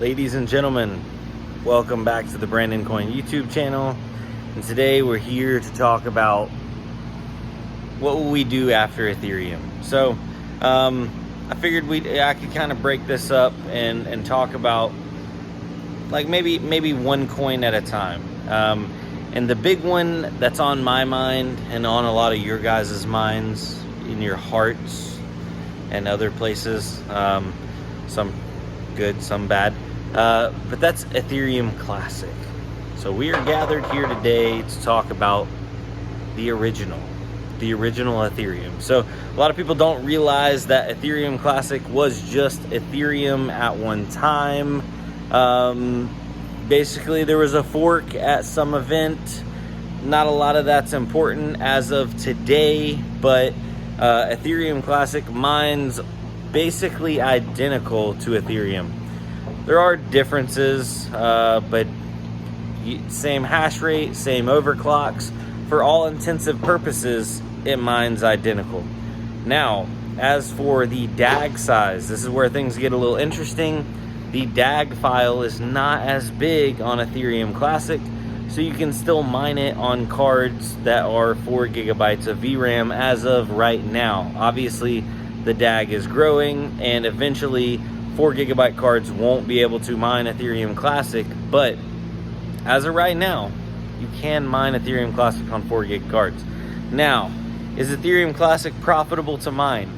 Ladies and gentlemen, welcome back to the Brandon Coin YouTube channel. And today we're here to talk about what will we do after Ethereum. So I figured I could kind of break this up and talk about like maybe one coin at a time. And the big one that's on my mind and on a lot of your guys' minds, in your hearts and other places, some good, some bad, but that's Ethereum Classic. So we are gathered here today to talk about the original Ethereum. So a lot of people don't realize that Ethereum Classic was just Ethereum at one time. Basically there was a fork at some event. Not a lot of that's important as of today, but Ethereum Classic mines basically identical to Ethereum. There are differences, but same hash rate, same overclocks. For all intensive purposes, it mines identical. Now, as for the Dag size, this is where things get a little interesting. The Dag file is not as big on Ethereum Classic, so you can still mine it on cards that are 4 gigabytes of VRAM as of right now. Obviously, the Dag is growing, and eventually 4 gigabyte cards won't be able to mine Ethereum Classic, but as of right now, you can mine Ethereum Classic on 4 gig cards. Now, is Ethereum Classic profitable to mine?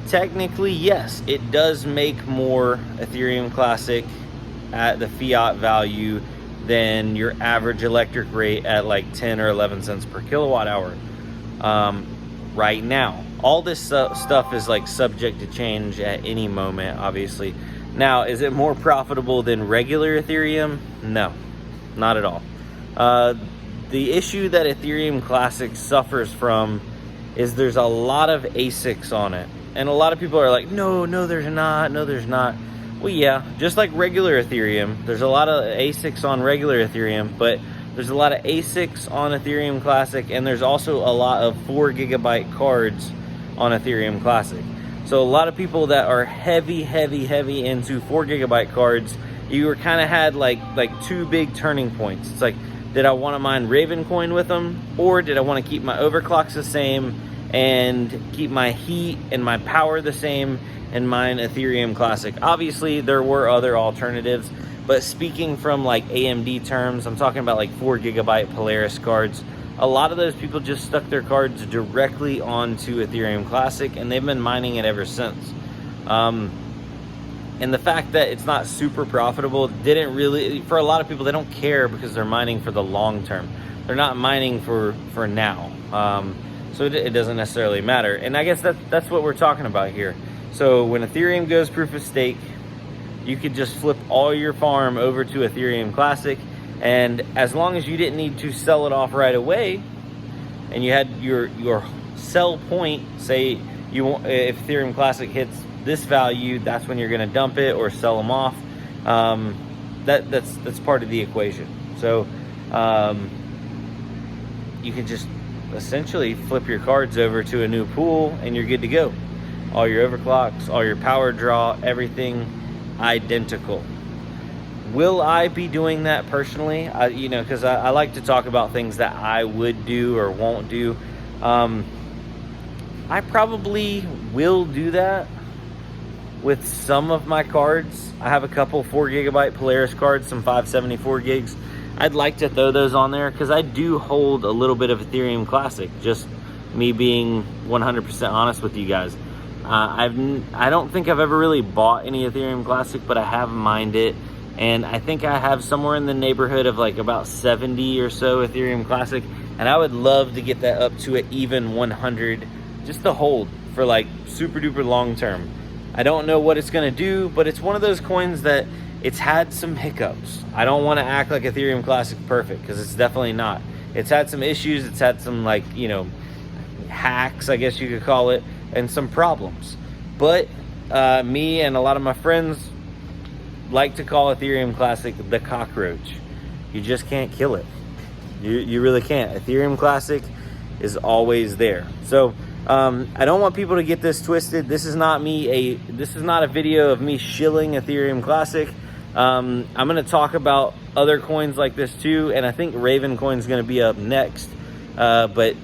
Technically, yes. It does make more Ethereum Classic at the fiat value than your average electric rate at like 10 or 11 cents per kilowatt hour right now. All this stuff is like subject to change at any moment, obviously. Now, is it more profitable than regular Ethereum? No, not at all. The issue that Ethereum Classic suffers from is there's a lot of ASICs on it. And a lot of people are like, no, there's not, no, there's not. Well, yeah, just like regular Ethereum, there's a lot of ASICs on regular Ethereum, but there's a lot of ASICs on Ethereum Classic, and there's also a lot of 4 gigabyte cards on Ethereum Classic. So a lot of people that are heavy into 4 gigabyte cards, you kind of had like two big turning points. It's like, did I want to mine Ravencoin with them, or did I want to keep my overclocks the same and keep my heat and my power the same and mine Ethereum Classic? Obviously, there were other alternatives, but speaking from like AMD terms, I'm talking about like 4 gigabyte Polaris cards. A lot of those people just stuck their cards directly onto Ethereum Classic, and they've been mining it ever since. And the fact that it's not super profitable didn't really, for a lot of people, they don't care because they're mining for the long term. They're not mining for now. So it doesn't necessarily matter. And I guess that's what we're talking about here. So when Ethereum goes proof of stake, you could just flip all your farm over to Ethereum Classic, and as long as you didn't need to sell it off right away, and you had your sell point, say if Ethereum Classic hits this value, that's when you're going to dump it or sell them off. That's part of the equation. So you can just essentially flip your cards over to a new pool, and you're good to go. All your overclocks, all your power draw, everything identical. Will I be doing that personally? Because I like to talk about things that I would do or won't do. I probably will do that with some of my cards. I have a couple 4 gigabyte Polaris cards, some 574 gigs. I'd like to throw those on there because I do hold a little bit of Ethereum Classic, just me being 100% honest with you guys. I don't think I've ever really bought any Ethereum Classic, but I have mined it, and I think I have somewhere in the neighborhood of like about 70 or so Ethereum Classic, and I would love to get that up to an even 100 just to hold for like super duper long term. I don't know what it's going to do, but it's one of those coins that it's had some hiccups. I don't want to act like Ethereum Classic perfect, because it's definitely not. It's had some issues. It's had some hacks, I guess you could call it, and some problems. But me and a lot of my friends like to call Ethereum Classic the cockroach. You just can't kill it. You really can't. Ethereum Classic is always there. So I don't want people to get this twisted. This is not a video of me shilling Ethereum Classic. I'm going to talk about other coins like this too, and I think Raven coin is going to be up next. But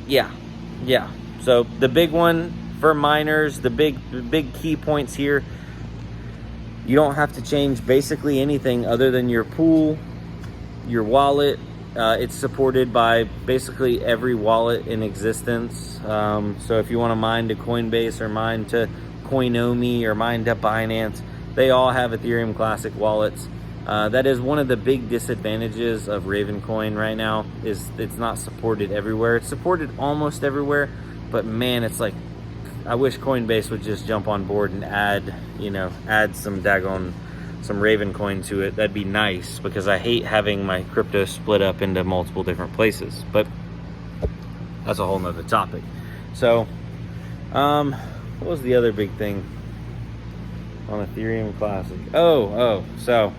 yeah. So the big one for miners, the big key points here, you don't have to change basically anything other than your pool, your wallet. It's supported by basically every wallet in existence. So if you want to mine to Coinbase or mine to Coinomi or mine to Binance, they all have Ethereum Classic wallets. That is one of the big disadvantages of Raven coin right now, is it's not supported everywhere. It's supported almost everywhere, but man, it's like, I wish Coinbase would just jump on board and add some Raven coin to it. That'd be nice, because I hate having my crypto split up into multiple different places, but that's a whole nother topic. So, what was the other big thing on Ethereum Classic? So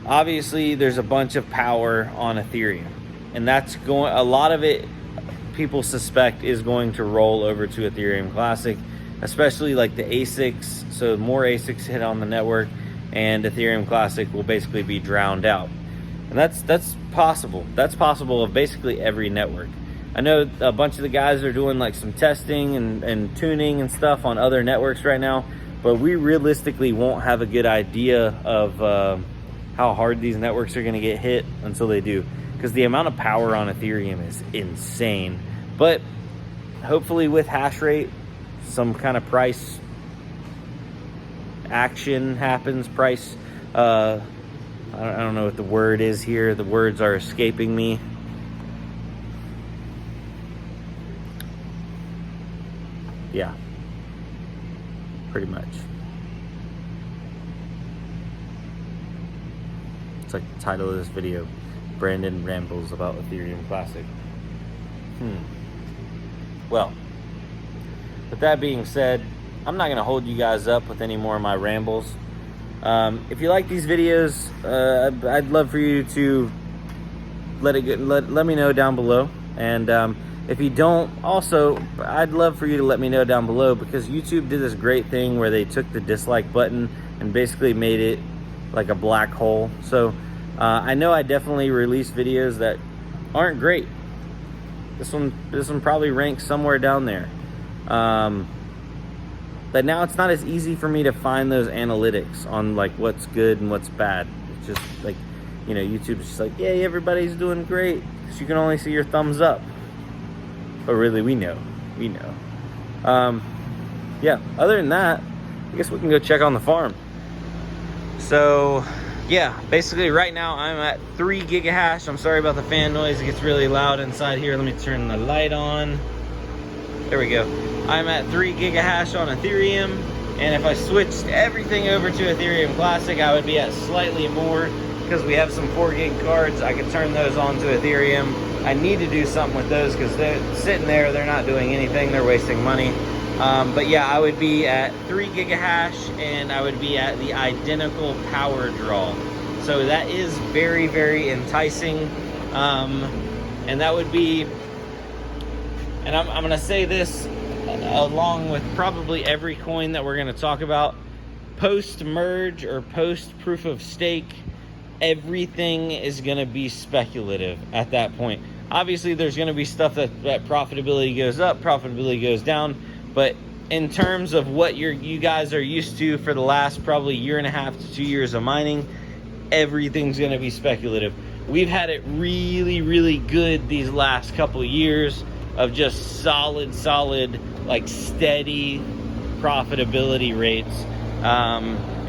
obviously there's a bunch of power on Ethereum, and that's going, a lot of it people suspect is going to roll over to Ethereum Classic, especially like the ASICs. So more ASICs hit on the network, and Ethereum Classic will basically be drowned out. And that's possible. That's possible of basically every network. I know a bunch of the guys are doing like some testing and tuning and stuff on other networks right now, but we realistically won't have a good idea of how hard these networks are going to get hit until they do, because the amount of power on Ethereum is insane. But hopefully with hash rate, some kind of price action happens. Price, I don't know what the word is here. The words are escaping me. Yeah, pretty much. It's like the title of this video, Brandon rambles about Ethereum Classic. Well, with that being said, I'm not going to hold you guys up with any more of my rambles. If you like these videos, I'd love for you to let me know down below. And if you don't, also, I'd love for you to let me know down below, because YouTube did this great thing where they took the dislike button and basically made it like a black hole. So I know I definitely release videos that aren't great. This one probably ranks somewhere down there. But now it's not as easy for me to find those analytics on like what's good and what's bad. It's just like, YouTube's just like, yay, everybody's doing great, because you can only see your thumbs up. But really, we know. Yeah, other than that, I guess we can go check on the farm. So yeah, basically right now I'm at 3 gigahash. I'm sorry about the fan noise, it gets really loud inside here. Let me turn the light on. There we go. I'm at 3 gigahash on Ethereum, and if I switched everything over to Ethereum Classic, I would be at slightly more, because we have some 4 gig cards. I could turn those on to Ethereum. I need to do something with those, because they're sitting there, they're not doing anything, they're wasting money. But yeah, I would be at 3 gigahash, and I would be at the identical power draw. So that is very, very enticing. And that would be, and I'm going to say this along with probably every coin that we're going to talk about, post-merge or post-proof of stake, everything is going to be speculative at that point. Obviously, there's going to be stuff that profitability goes up, profitability goes down, but in terms of what you guys are used to for the last probably 1.5 to 2 years of mining, everything's going to be speculative. We've had it really, really good these last couple of years of just solid, like steady profitability rates.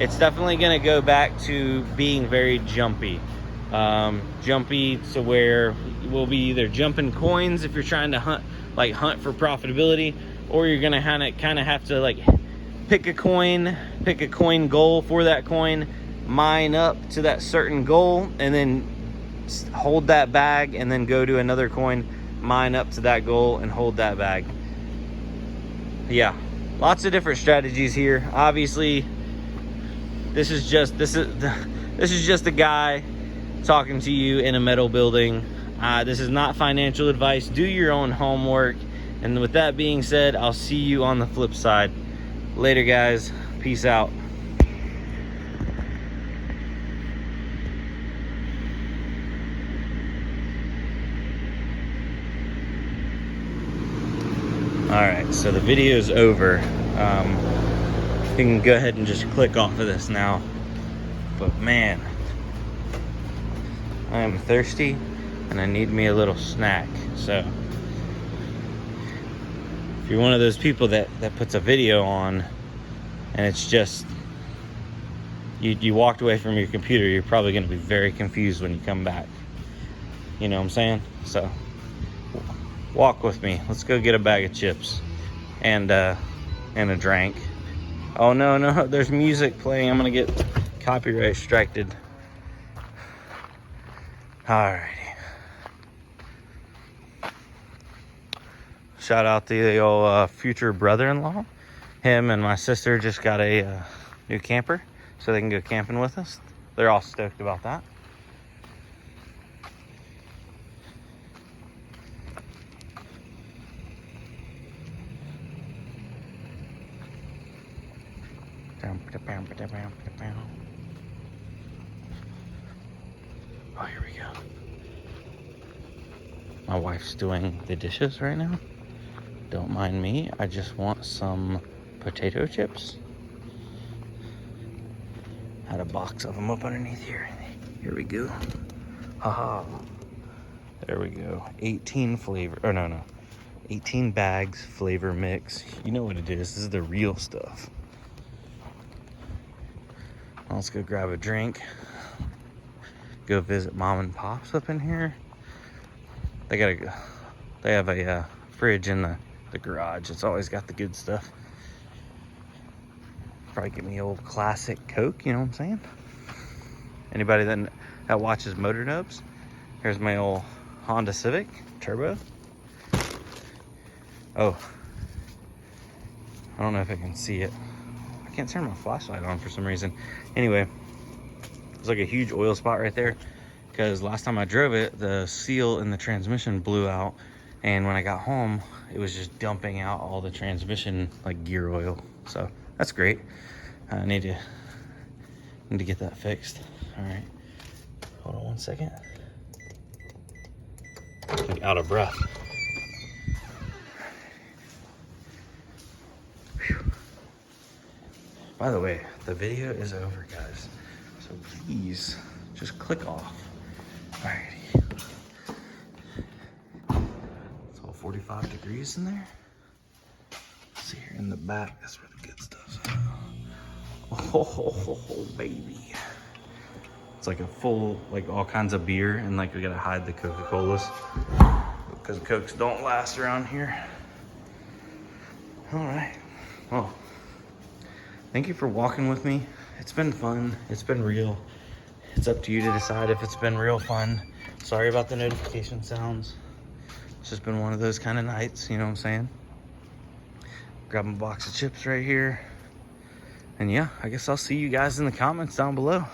It's definitely going to go back to being very jumpy. Jumpy to where we'll be either jumping coins if you're trying to hunt for profitability, or you're gonna kind of have to like pick a coin goal for that coin, mine up to that certain goal, and then hold that bag, and then go to another coin, mine up to that goal, and hold that bag. Yeah, lots of different strategies here. Obviously, this is just a guy talking to you in a metal building. This is not financial advice. Do your own homework. And with that being said, I'll see you on the flip side. Later, guys. Peace out. Alright, so the video is over. You can go ahead and just click off of this now. But man, I am thirsty and I need me a little snack. So if you're one of those people that puts a video on and it's just you walked away from your computer, you're probably going to be very confused when you come back. You know what I'm saying? So walk with me. Let's go get a bag of chips and a drink. Oh no, there's music playing. I'm gonna get copyright striked. Alrighty. Shout out to the old future brother-in-law. Him and my sister just got a new camper so they can go camping with us. They're all stoked about that. Oh, here we go. My wife's doing the dishes right now. Don't mind me. I just want some potato chips. Had a box of them up underneath here. Here we go. Haha. There we go. 18 flavor. Oh, no. 18 bags, flavor mix. You know what it is. This is the real stuff. Let's go grab a drink. Go visit mom and pops up in here. They have a fridge in the garage. It's always got the good stuff. Probably get me old classic Coke, you know what I'm saying? Anybody that watches Motor Nubs, here's my old Honda Civic Turbo. Oh, I don't know if I can see it. I can't turn my flashlight on for some reason. Anyway, there's like a huge oil spot right there because last time I drove it, the seal in the transmission blew out, and when I got home, it was just dumping out all the transmission like gear oil. So that's great. I need to get that fixed. All right, hold on one second. I'm out of breath. By the way, the video is over, guys. So please just click off. Alrighty. It's all 45 degrees in there. Let's see here in the back, that's where the good stuff's at. Oh, baby. It's like a full, like all kinds of beer, and like we gotta hide the Coca-Colas because Cokes don't last around here. All right, well, thank you for walking with me. It's been fun. It's been real. It's up to you to decide if it's been real fun. Sorry about the notification sounds. It's just been one of those kind of nights, you know what I'm saying? Grabbing a box of chips right here. And yeah, I guess I'll see you guys in the comments down below.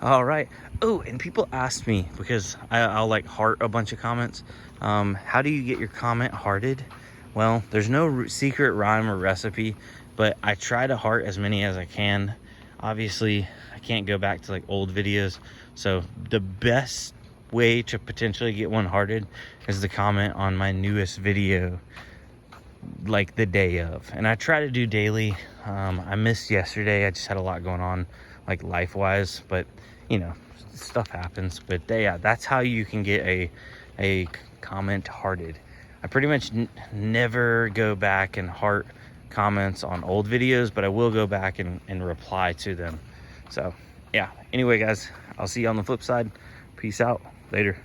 All right. Oh, and people asked me, because I'll like heart a bunch of comments. How do you get your comment hearted? Well, there's no secret rhyme or recipe, but I try to heart as many as I can. Obviously, I can't go back to like old videos. So the best way to potentially get one hearted is to comment on my newest video like the day of. And I try to do daily. I missed yesterday. I just had a lot going on like life-wise, but you know, stuff happens. But yeah, that's how you can get a comment hearted. I pretty much never go back and heart comments on old videos, but I will go back and reply to them. So yeah, anyway guys, I'll see you on the flip side. Peace out. Later.